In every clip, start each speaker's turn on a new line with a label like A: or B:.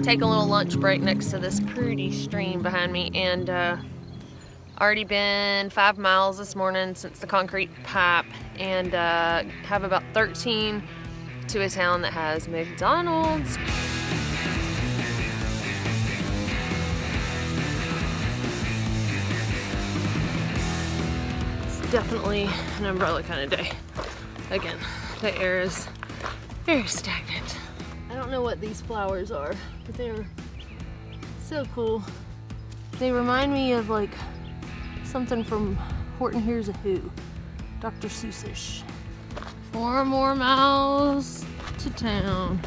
A: take a little lunch break next to this pretty stream behind me, and already been 5 miles this morning since the concrete pipe, and have about 13 to a town that has McDonald's. It's definitely an umbrella kind of day. Again, the air is very stagnant. I don't know what these flowers are, but they're so cool. They remind me of like something from Horton Hears a Who, Dr. Seussish. 4 more miles to town.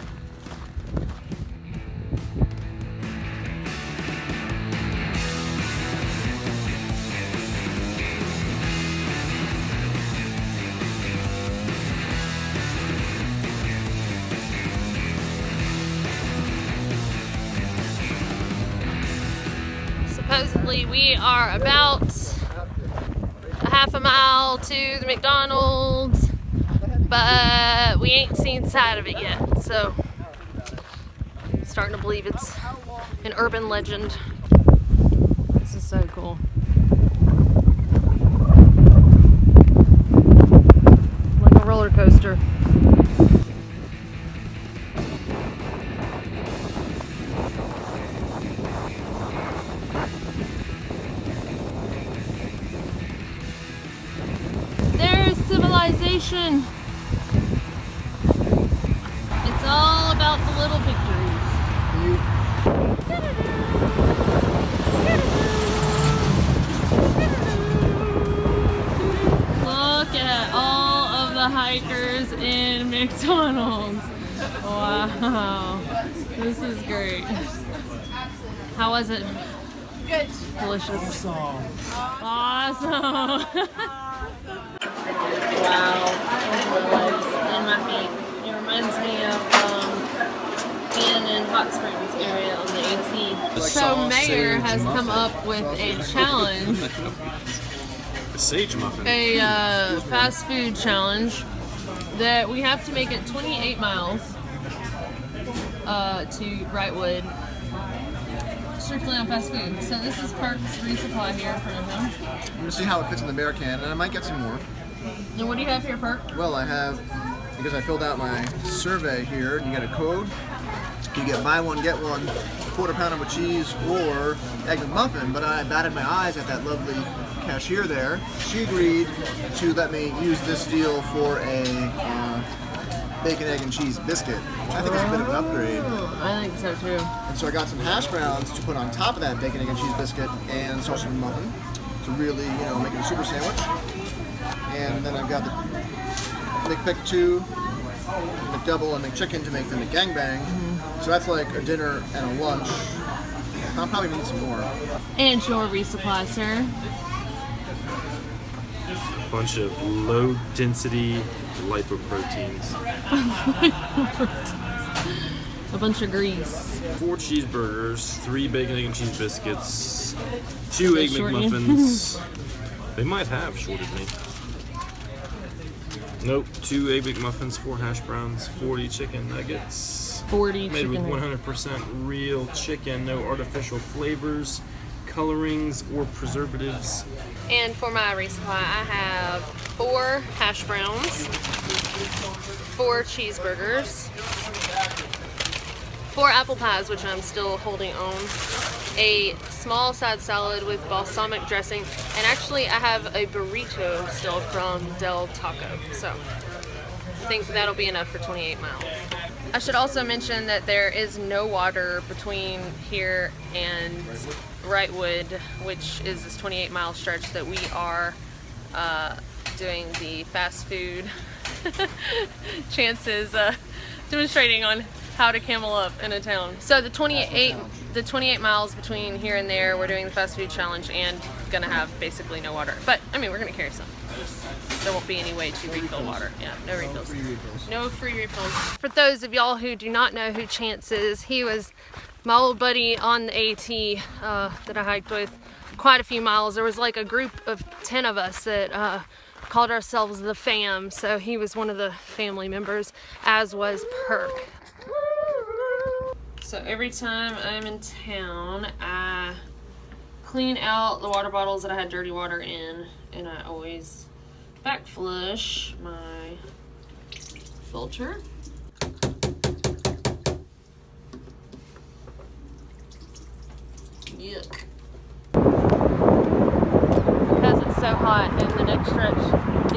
A: Supposedly we are about a half a mile to the McDonald's, but we ain't seen sight of it yet, so I'm starting to believe it's an urban legend. This is so cool. Like a roller coaster. Civilization. It's all about the little victories. Look at all of the hikers in McDonald's. Wow. This is great. How was it? Good. Delicious. Awesome. Wow, and my feet. It reminds me of being in Hot Springs area on the AT. So Mayor has come up with a challenge,
B: a sage muffin,
A: a fast food challenge that we have to make it 28 miles to Brightwood, strictly on fast food. So this is Perk's resupply here in front of him.
C: I'm gonna see how it fits in the bear can, and I might get some more.
A: And what do you have here, Perk?
C: Well, I have, because I filled out my survey here, you get a code. You get buy one, get one, quarter pounder with cheese or egg McMuffin, but I batted my eyes at that lovely cashier there. She agreed to let me use this deal for a bacon, egg, and cheese biscuit, which I think is a bit of an upgrade.
A: I think so too.
C: And so I got some hash browns to put on top of that bacon, egg, and cheese biscuit and sausage McMuffin to really, make it a super sandwich. And then I've got the McPick 2, McDouble, and McChicken to make them a gangbang. So that's like a dinner and a lunch. I'll probably need some more.
A: And your resupply, sir.
B: bunch of low density lipoproteins.
A: A bunch of grease.
B: 4 cheeseburgers, 3 bacon, egg, and cheese biscuits, 2 egg McMuffins. They might have shorted me. Nope, 2 egg McMuffins, 4 hash browns, 40 chicken nuggets.
A: 40
B: made
A: chicken
B: with 100% real chicken, no artificial flavors, colorings, or preservatives.
A: And for my resupply, I have 4 hash browns, 4 cheeseburgers, 4 apple pies, which I'm still holding on, a small side salad with balsamic dressing, and actually I have a burrito still from Del Taco. So I think that'll be enough for 28 miles. I should also mention that there is no water between here and Brightwood, which is this 28-mile stretch that we are doing the fast food chances, demonstrating on how to camel up in a town. So the 28 miles between here and there, we're doing the fast food challenge and gonna have basically no water. But I mean, we're gonna carry some. There won't be any way to refill water. Yeah, no refills. No free refills. For those of y'all who do not know who Chance is, he was my old buddy on the AT that I hiked with quite a few miles. There was like a group of 10 of us that called ourselves the fam. So he was one of the family members, as was Perk. So every time I'm in town, I clean out the water bottles that I had dirty water in, and I always back flush my filter. Yuck. Because it's so hot and the next stretch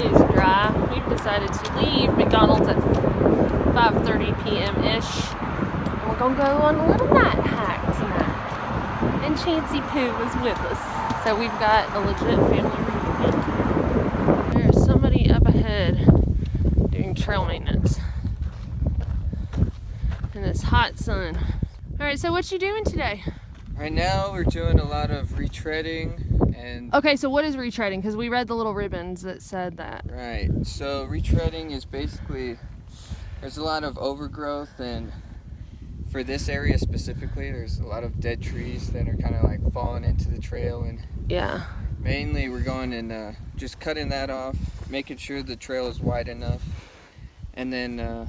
A: is dry, we've decided to leave McDonald's at 5:30 p.m.-ish. And we're gonna go on a little night hike tonight. And Chancey Poo was with us. So we've got a legit family reunion. There's somebody up ahead doing trail maintenance in this hot sun. Alright, so what you doing today?
D: Right now we're doing a lot of retreading and...
A: Okay, so what is retreading? Because we read the little ribbons that said that.
D: Right, so retreading is basically, there's a lot of overgrowth, and for this area specifically, there's a lot of dead trees that are kind of like falling into the trail, and
A: yeah,
D: mainly we're going and just cutting that off, making sure the trail is wide enough, and then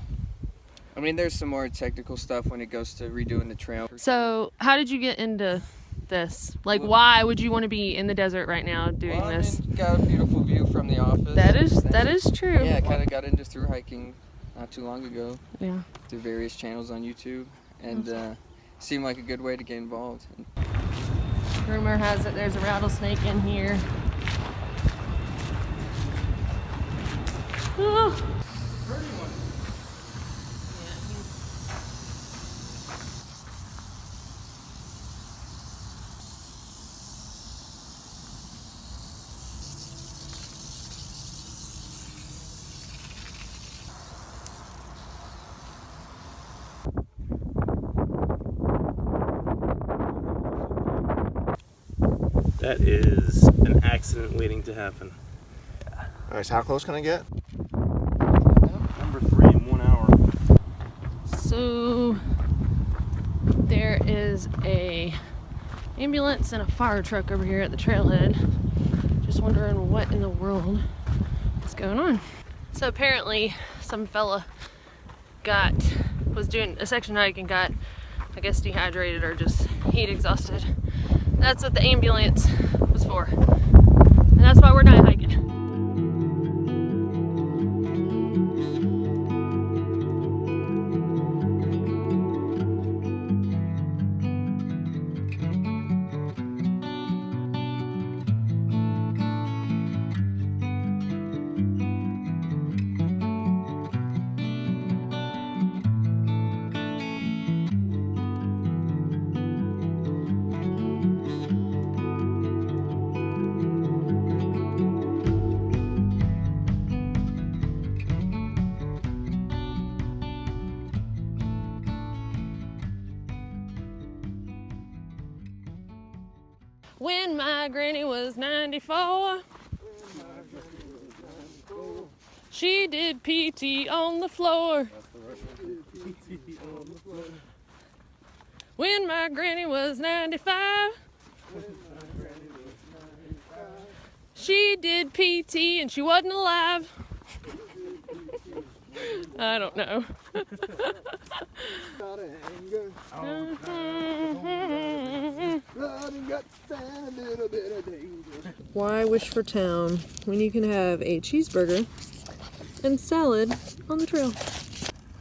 D: I mean, there's some more technical stuff when it goes to redoing the trail.
A: So how did you get into this? Like, why would you want to be in the desert right now doing this?
D: I mean, got a beautiful view from the office.
A: That is true.
D: Yeah, I kind of got into thru-hiking not too long ago.
A: Yeah.
D: Through various channels on YouTube, and seemed like a good way to get involved.
A: Rumor has it there's a rattlesnake in here. Oh.
B: That is an accident waiting to happen.
C: All right, so how close can I get?
B: Number 3 in 1 hour.
A: So there is a ambulance and a fire truck over here at the trailhead. Just wondering what in the world is going on. So apparently some fella was doing a section hike and got, I guess, dehydrated or just heat exhausted. That's what the ambulance was for. And that's why we're night hiking. When my granny was 94, she did PT on the floor. When my granny was 95, she did PT and she wasn't alive. I don't know. Why wish for town when you can have a cheeseburger and salad on the trail?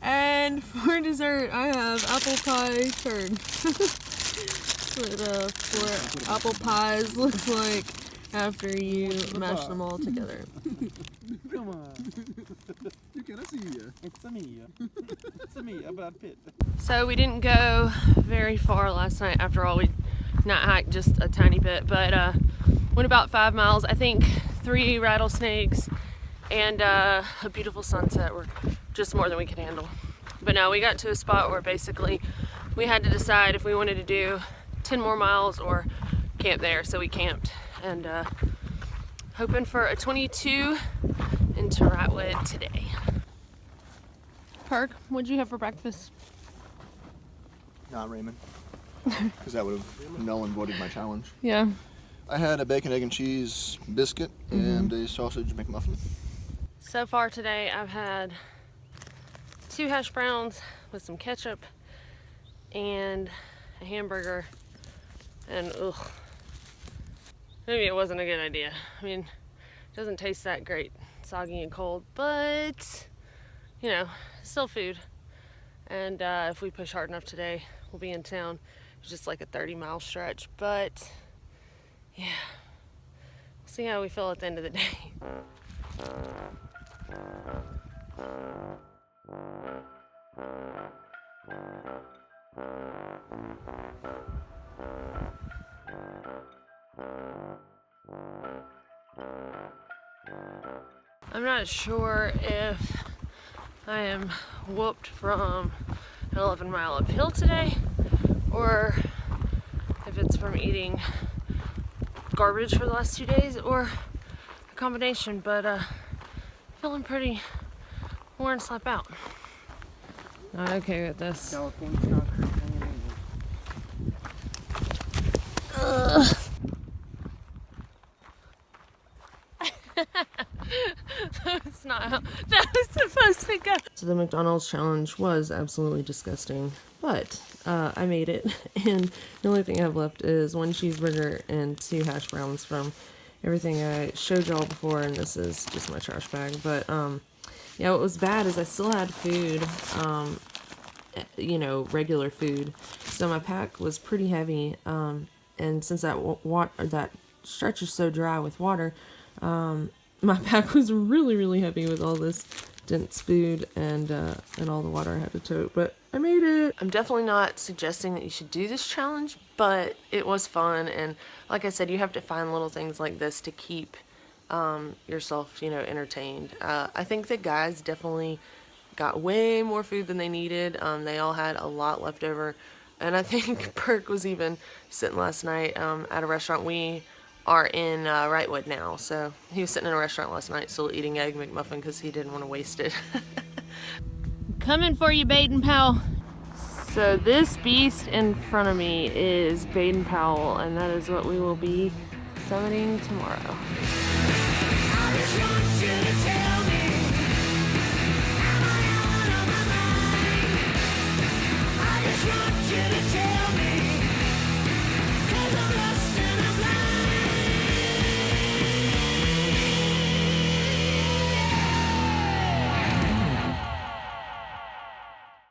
A: And for dessert, I have apple pie turd. What apple pies looks like after you mash them all together.
E: Come on. You can see you. It's a me. It's a me, a Brad Pitt.
A: So we didn't go very far last night. After all, we not hiked just a tiny bit, but went about 5 miles. I think 3 rattlesnakes and a beautiful sunset were just more than we could handle. But no, we got to a spot where basically we had to decide if we wanted to do 10 more miles or camp there. So we camped and hoping for a 22 into Wrightwood today. Perk, what'd you have for breakfast?
C: Not Raymond, because that would have null and voided my challenge.
A: Yeah.
C: I had a bacon, egg, and cheese biscuit and a sausage McMuffin.
A: So far today, I've had 2 hash browns with some ketchup and a hamburger, and ugh, maybe it wasn't a good idea. I mean, it doesn't taste that great, soggy and cold, but you know, still food. And if we push hard enough today, we'll be in town. It's just like a 30-mile stretch, but yeah, we'll see how we feel at the end of the day. I'm not sure if I am whooped from an 11-mile uphill today, or if it's from eating garbage for the last 2 days, or a combination, but feeling pretty worn, slap out. Not okay with this.
D: California chocolate.
A: That's not how that was supposed to go. So the McDonald's challenge was absolutely disgusting, but I made it, and the only thing I have left is 1 cheeseburger and 2 hash browns from everything I showed y'all before, and this is just my trash bag. But yeah, what was bad is I still had food, you know, regular food, so my pack was pretty heavy, and since that stretch is so dry with water, my pack was really heavy with all this dense food and all the water I had to tote, but I made it. I'm definitely not suggesting that you should do this challenge, but it was fun, and like I said, you have to find little things like this to keep yourself, you know, entertained. I think the guys definitely got way more food than they needed. They all had a lot left over, and I think Perk was even sitting last night at a restaurant. We are in Wrightwood now, so he was sitting in a restaurant last night still eating Egg McMuffin because he didn't want to waste it. Coming for you, Baden Powell. So this beast in front of me is Baden Powell, and that is what we will be summiting tomorrow.